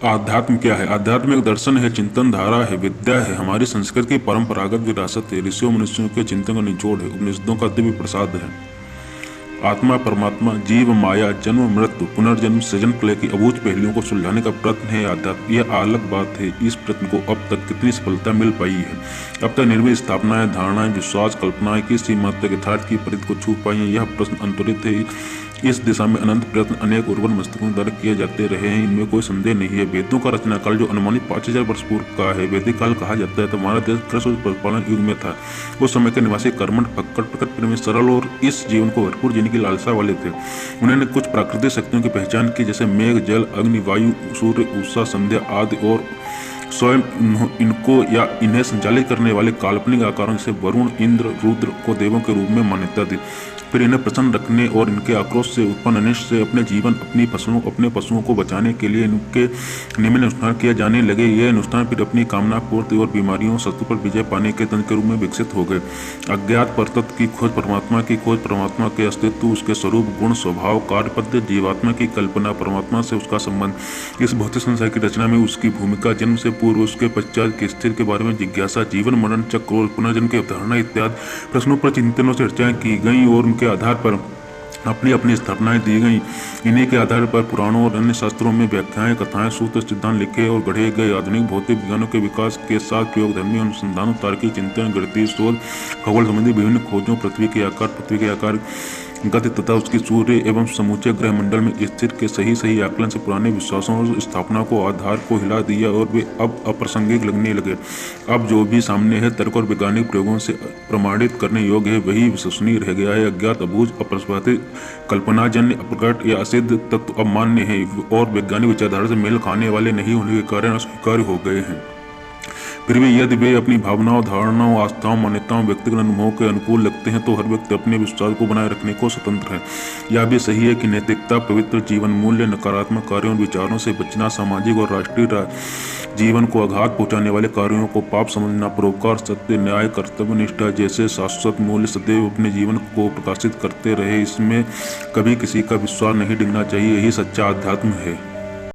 आध्यात्म क्या है? आध्यात्म एक दर्शन है, चिंतन धारा है, विद्या है, हमारी संस्कृति की परंपरागत विरासत है, ऋषियों मनुष्यों के चिंतन का निचोड़ है, उपनिषदों का दिव्य प्रसाद है। आत्मा, परमात्मा, जीव, माया, जन्म, मृत्यु, पुनर्जन्म, सृजन प्रलय की अबूझ पहलुओं को सुलझाने का प्रयत्न है आध्यात्म। यह अलग बात है इस प्रयत्न को अब तक कितनी सफलता मिल पाई है। अब तक निर्मित स्थापनाएं, धारणाएं, विश्वास, कल्पनाएं किस सीमा तक यथार्थ की परिधि को छू पाई हैं, यह प्रश्न अंतरित है। इस दिशा में अनंत प्रयत्न अनेक उर्वर मस्तकों द्वारा किए जाते रहे हैं, इनमें कोई संदेह नहीं है। वेदों का रचना काल जो अनुमानित 5000 वर्ष पूर्व का है, वैदिक काल कहा जाता है, तो हमारा देश कृष्ण पशुपालन युग में था। उस समय के निवासी कर्मठ, फक्कड़, प्रकृति प्रेमी, सरल और इस जीवन को भरपूर जीने की लालसा वाले थे। उन्होंने कुछ प्राकृतिक शक्तियों की पहचान की, जैसे मेघ, जल, अग्नि, वायु, सूर्य, उषा, संध्या आदि, और स्वयं इनको या इन्हें संचालित करने वाले काल्पनिक आकारों जैसे वरुण, इंद्र, रुद्र को देवों के रूप में मान्यता दी। फिर इन्हें प्रसन्न रखने और इनके आक्रोश से उत्पन्न अनिष्ट से अपने जीवन, अपने पशुओं को बचाने के लिए इनके निम्न अनुष्ठान किए जाने लगे। ये अनुष्ठान फिर अपनी कामना पूर्ति और बीमारियों, शत्रु पर विजय पाने के तंत्र के रूप में विकसित हो गए। अज्ञात परतत्व की खोज, परमात्मा की खोज, परमात्मा के अस्तित्व, उसके स्वरूप, गुण, स्वभाव, कार्य पद्धति, जीवात्मा की कल्पना, परमात्मा से उसका संबंध, इस भौतिक संसार की रचना में उसकी भूमिका, जन्म से पूर्व, उसके पश्चात के स्थिति के बारे में जिज्ञासा, जीवन मरण चक्र और पुनर्जन्म की अवधारणा इत्यादि प्रश्नों पर चिंतन और चर्चाएं की गई और के आधार पर अपनी अपनी स्थापनाएं दी गई। इन्हीं के आधार पर पुराणों और अन्य शास्त्रों में व्याख्याएं, कथाएं, सूत्र, सिद्धांत लिखे और गढ़े गए। आधुनिक भौतिक विज्ञानों के विकास के साथ प्रयोगधर्मी अनुसंधानों, तार्किक चिंतन, गणितीय शोध, खगोल संबंधी विभिन्न खोजों, पृथ्वी के आकार, गति तथा उसकी सूर्य एवं समूचे ग्रह मंडल में स्थित के सही आकलन से पुराने विश्वासों और स्थापना को, आधार को हिला दिया और वे अब अप्रासंगिक लगने लगे। अब जो भी सामने है तर्क और वैज्ञानिक प्रयोगों से प्रमाणित करने योग्य है, वही विश्वसनीय रह गया है। अज्ञात, अबूझ, अप्रतिभात, कल्पनाजन्य, अप्रकट या असिद्ध तत्व अब मान्य है और वैज्ञानिक विचारधारा से मेल खाने वाले नहीं होने के कारण अस्वीकार्य हो गए हैं। फिर भी यदि वे अपनी भावनाओं, धारणाओं, आस्थाओं, मान्यताओं, व्यक्तिगत अनुभवों के अनुकूल लगते हैं, तो हर व्यक्ति अपने विश्वास को बनाए रखने को स्वतंत्र है। यह भी सही है कि नैतिकता, पवित्र जीवन मूल्य, नकारात्मक कार्यों और विचारों से बचना, सामाजिक और राष्ट्रीय जीवन को आघात पहुंचाने वाले कार्यों को पाप समझना, परोपकार, सत्य, न्याय, कर्तव्य निष्ठा जैसे शाश्वत मूल्य सदैव अपने जीवन को प्रकाशित करते रहे, इसमें कभी किसी का विश्वास नहीं डिगना चाहिए। यही सच्चा आध्यात्म है।